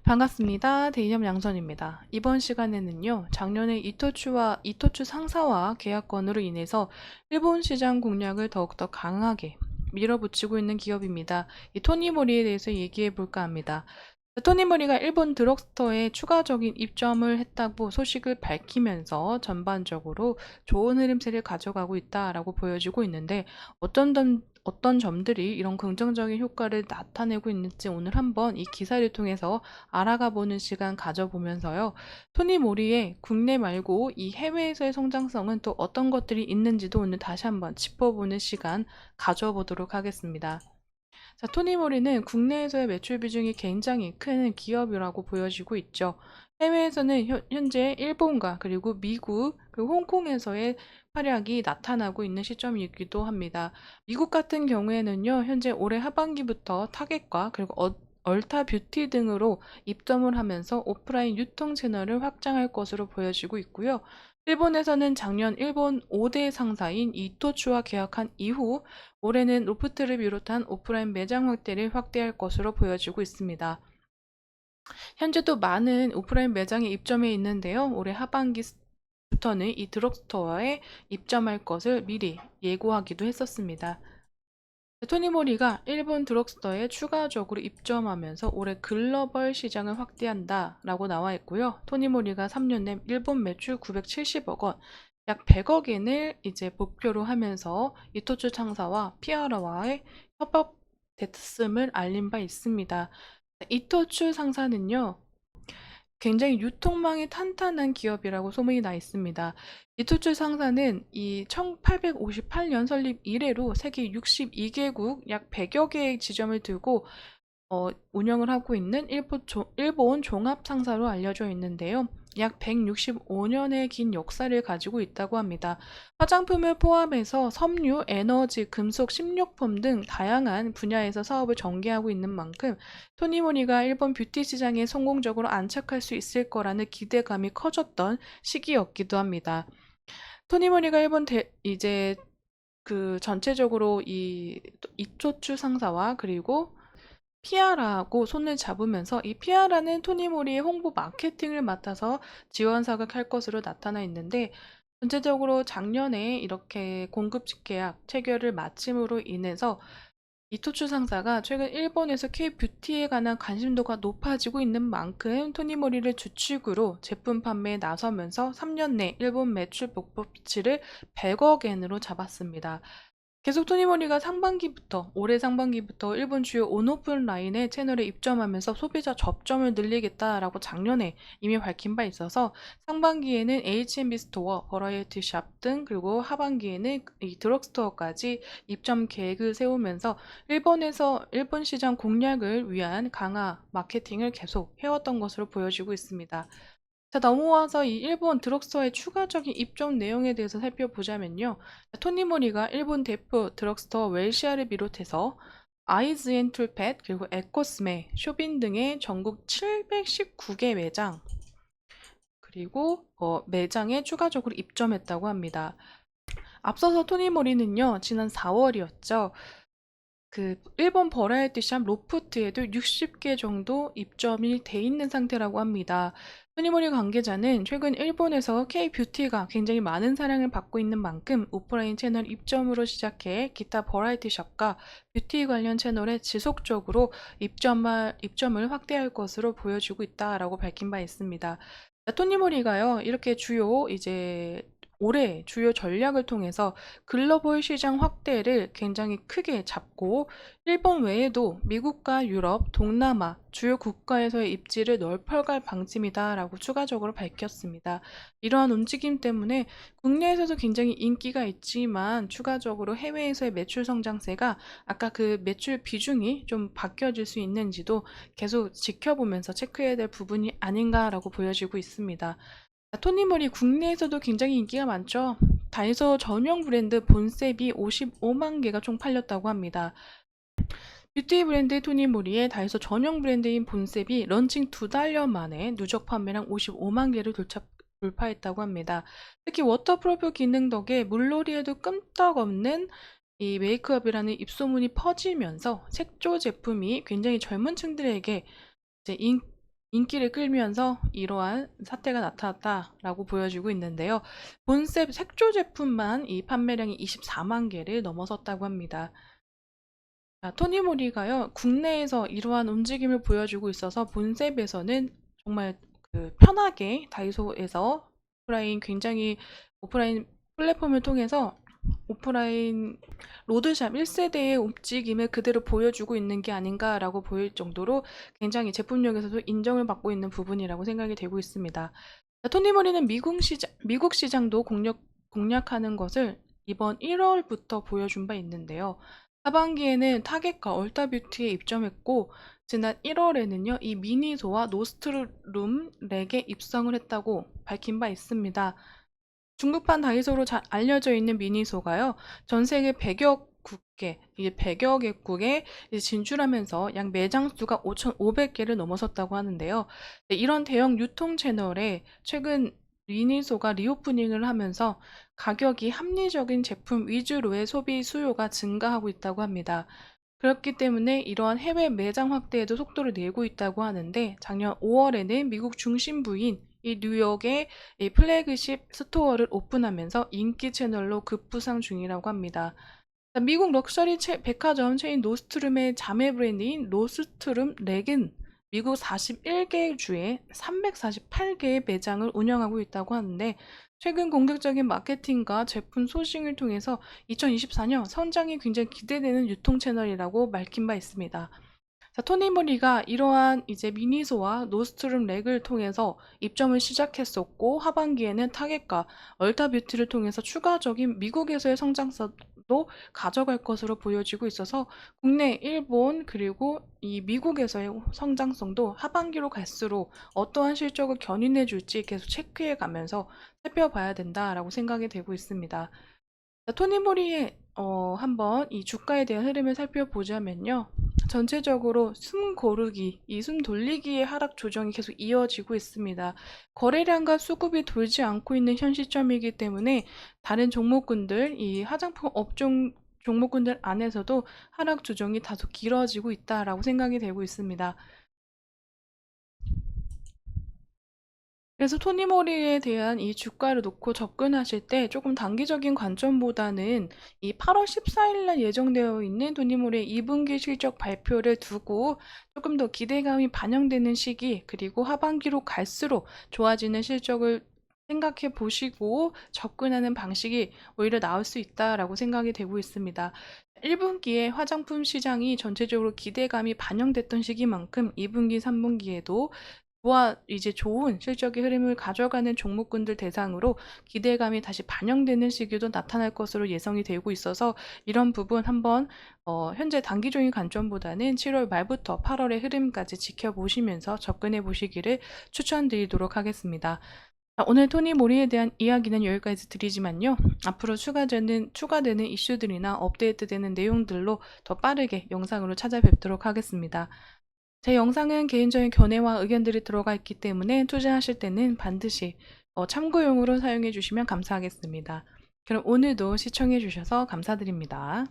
반갑습니다. 대인협 양선입니다. 이번 시간에는요, 작년에 이토츠 상사와 계약건으로 인해서 일본 시장 공략을 더욱더 강하게 밀어붙이고 있는 기업입니다. 이 토니모리에 대해서 얘기해 볼까 합니다. 토니모리가 일본 드럭스토어에 추가적인 입점을 했다고 소식을 밝히면서 전반적으로 좋은 흐름세를 가져가고 있다라고 보여지고 있는데 어떤 점들이 이런 긍정적인 효과를 나타내고 있는지 오늘 한번 이 기사를 통해서 알아가 보는 시간 가져보면서요. 토니모리의 국내 말고 이 해외에서의 성장성은 또 어떤 것들이 있는지도 오늘 다시 한번 짚어보는 시간 가져보도록 하겠습니다. 자, 토니모리는 국내에서의 매출 비중이 굉장히 큰 기업이라고 보여지고 있죠. 해외에서는 현재 일본과 그리고 미국, 그리고 홍콩에서의 활약이 나타나고 있는 시점이기도 합니다. 미국 같은 경우에는요, 현재 올해 하반기부터 타겟과 그리고 얼타 뷰티 등으로 입점을 하면서 오프라인 유통 채널을 확장할 것으로 보여지고 있고요. 일본에서는 작년 일본 5대 상사인 이토츠와 계약한 이후 올해는 로프트를 비롯한 오프라인 매장 확대를 확대할 것으로 보여지고 있습니다. 현재도 많은 오프라인 매장에 입점해 있는데요. 올해 하반기부터는 이 드럭스토어에 입점할 것을 미리 예고하기도 했었습니다. 토니모리가 일본 드럭스토어에 추가적으로 입점하면서 올해 글로벌 시장을 확대한다 라고 나와 있고요. 토니모리가 3년 내 일본 매출 970억 원, 약 100억 엔을 이제 목표로 하면서 이토츠 창사와 피아라와의 협업 됐음을 알린 바 있습니다. 이토츠 상사는요, 굉장히 유통망이 탄탄한 기업이라고 소문이 나 있습니다. 이토츠 상사는 이 1858년 설립 이래로 세계 62개국 약 100여 개의 지점을 두고 운영을 하고 있는 일본 종합 상사로 알려져 있는데요. 약 165년의 긴 역사를 가지고 있다고 합니다. 화장품을 포함해서 섬유, 에너지, 금속, 식료품 등 다양한 분야에서 사업을 전개하고 있는 만큼 토니모니가 일본 뷰티 시장에 성공적으로 안착할 수 있을 거라는 기대감이 커졌던 시기였기도 합니다. 토니모니가 이제 그 전체적으로 이 이토츠 상사와 그리고 피아라하고 손을 잡으면서 이 피아라는 토니모리의 홍보 마케팅을 맡아서 지원 사격할 것으로 나타나 있는데 전체적으로 작년에 이렇게 공급 계약 체결을 마침으로 인해서 이토츠 상사가 최근 일본에서 K-뷰티에 관한 관심도가 높아지고 있는 만큼 토니모리를 주축으로 제품 판매에 나서면서 3년 내 일본 매출 목표치를 100억 엔으로 잡았습니다. 계속 토니모리가 올해 상반기부터 일본 주요 온오픈 라인의 채널에 입점하면서 소비자 접점을 늘리겠다라고 작년에 이미 밝힌 바 있어서 상반기에는 H&B 스토어, 버라이어티 샵 등 그리고 하반기에는 이 드럭스토어까지 입점 계획을 세우면서 일본 시장 공략을 위한 강화 마케팅을 계속 해왔던 것으로 보여지고 있습니다. 자, 넘어와서 이 일본 드럭스토어의 추가적인 입점 내용에 대해서 살펴보자면요. 토니모리가 일본 대표 드럭스토어 웰시아를 비롯해서 아이즈 앤 툴펫, 그리고 에코스메, 쇼빈 등의 전국 719개 매장, 그리고 매장에 추가적으로 입점했다고 합니다. 앞서서 토니모리는요, 지난 4월이었죠. 그 일본 버라이어티 샵 로프트에도 60개 정도 입점이 돼 있는 상태라고 합니다. 토니모리 관계자는 최근 일본에서 K-뷰티가 굉장히 많은 사랑을 받고 있는 만큼 오프라인 채널 입점으로 시작해 기타 버라이어티 샵과 뷰티 관련 채널에 지속적으로 입점을 확대할 것으로 보여지고 있다라고 밝힌 바 있습니다. 토니모리가요, 이렇게 올해 주요 전략을 통해서 글로벌 시장 확대를 굉장히 크게 잡고 일본 외에도 미국과 유럽, 동남아 주요 국가에서의 입지를 넓혀갈 방침이다라고 추가적으로 밝혔습니다. 이러한 움직임 때문에 국내에서도 굉장히 인기가 있지만 추가적으로 해외에서의 매출 성장세가 아까 그 매출 비중이 좀 바뀌어질 수 있는지도 계속 지켜보면서 체크해야 될 부분이 아닌가라고 보여지고 있습니다. 토니모리 국내에서도 굉장히 인기가 많죠. 다이소 전용 브랜드 본셉이 55만 개가 총 팔렸다고 합니다. 뷰티 브랜드 토니모리의 다이소 전용 브랜드인 본셉이 런칭 2달여 만에 누적 판매량 55만 개를 돌파했다고 합니다. 특히 워터프루프 기능 덕에 물놀이에도 끄떡없는 이 메이크업이라는 입소문이 퍼지면서 색조 제품이 굉장히 젊은 층들에게 이제 인기를 끌면서 이러한 사태가 나타났다라고 보여지고 있는데요. 본셉 색조 제품만 이 판매량이 24만 개를 넘어섰다고 합니다. 자, 토니모리가요, 국내에서 이러한 움직임을 보여주고 있어서 본셉에서는 정말 편하게 다이소에서 오프라인 플랫폼을 통해서 오프라인 로드샵 1세대의 움직임을 그대로 보여주고 있는 게 아닌가라고 보일 정도로 굉장히 제품력에서도 인정을 받고 있는 부분이라고 생각이 되고 있습니다. 토니모리는 미국 시장도 공략하는 것을 이번 1월부터 보여준 바 있는데요. 하반기에는 타겟과 얼타뷰티에 입점했고, 지난 1월에는요, 이 미니소와 노스트룸 렉에 입성을 했다고 밝힌 바 있습니다. 중국판 다이소로 잘 알려져 있는 미니소가요, 전 세계 100여 국계, 이게 100여 개국에 진출하면서 약 매장 수가 5,500개를 넘어섰다고 하는데요. 네, 이런 대형 유통 채널에 최근 미니소가 리오프닝을 하면서 가격이 합리적인 제품 위주로의 소비 수요가 증가하고 있다고 합니다. 그렇기 때문에 이러한 해외 매장 확대에도 속도를 내고 있다고 하는데, 작년 5월에는 미국 중심부인 이 뉴욕의 이 플래그십 스토어를 오픈하면서 인기 채널로 급부상 중이라고 합니다. 미국 럭셔리 백화점 체인 노스트룸의 자매 브랜드인 노스트룸 렉은 미국 41개 주에 348개의 매장을 운영하고 있다고 하는데, 최근 공격적인 마케팅과 제품 소싱을 통해서 2024년 성장이 굉장히 기대되는 유통 채널이라고 밝힌 바 있습니다. 자, 토니모리가 이러한 이제 미니소와 노스트룸 렉을 통해서 입점을 시작했었고, 하반기에는 타겟과 얼타뷰티를 통해서 추가적인 미국에서의 성장성도 가져갈 것으로 보여지고 있어서 국내, 일본, 그리고 이 미국에서의 성장성도 하반기로 갈수록 어떠한 실적을 견인해 줄지 계속 체크해 가면서 살펴봐야 된다라고 생각이 되고 있습니다. 자, 토니모리의 한번 이 주가에 대한 흐름을 살펴보자면요. 전체적으로 이 숨 돌리기의 하락 조정이 계속 이어지고 있습니다. 거래량과 수급이 돌지 않고 있는 현 시점이기 때문에 다른 종목군들, 이 화장품 업종 종목군들 안에서도 하락 조정이 다소 길어지고 있다라고 생각이 되고 있습니다. 그래서 토니모리에 대한 이 주가를 놓고 접근하실 때 조금 단기적인 관점보다는 이 8월 14일 날 예정되어 있는 토니모리의 2분기 실적 발표를 두고 조금 더 기대감이 반영되는 시기, 그리고 하반기로 갈수록 좋아지는 실적을 생각해 보시고 접근하는 방식이 오히려 나올 수 있다라고 생각이 되고 있습니다. 1분기에 화장품 시장이 전체적으로 기대감이 반영됐던 시기만큼 2분기, 3분기에도 이제 좋은 실적의 흐름을 가져가는 종목군들 대상으로 기대감이 다시 반영되는 시기도 나타날 것으로 예상이 되고 있어서, 이런 부분 한번 현재 단기적인 관점보다는 7월 말부터 8월의 흐름까지 지켜보시면서 접근해 보시기를 추천드리도록 하겠습니다. 오늘 토니모리에 대한 이야기는 여기까지 드리지만요. 앞으로 추가되는 이슈들이나 업데이트되는 내용들로 더 빠르게 영상으로 찾아뵙도록 하겠습니다. 제 영상은 개인적인 견해와 의견들이 들어가 있기 때문에 투자하실 때는 반드시 참고용으로 사용해 주시면 감사하겠습니다. 그럼 오늘도 시청해 주셔서 감사드립니다.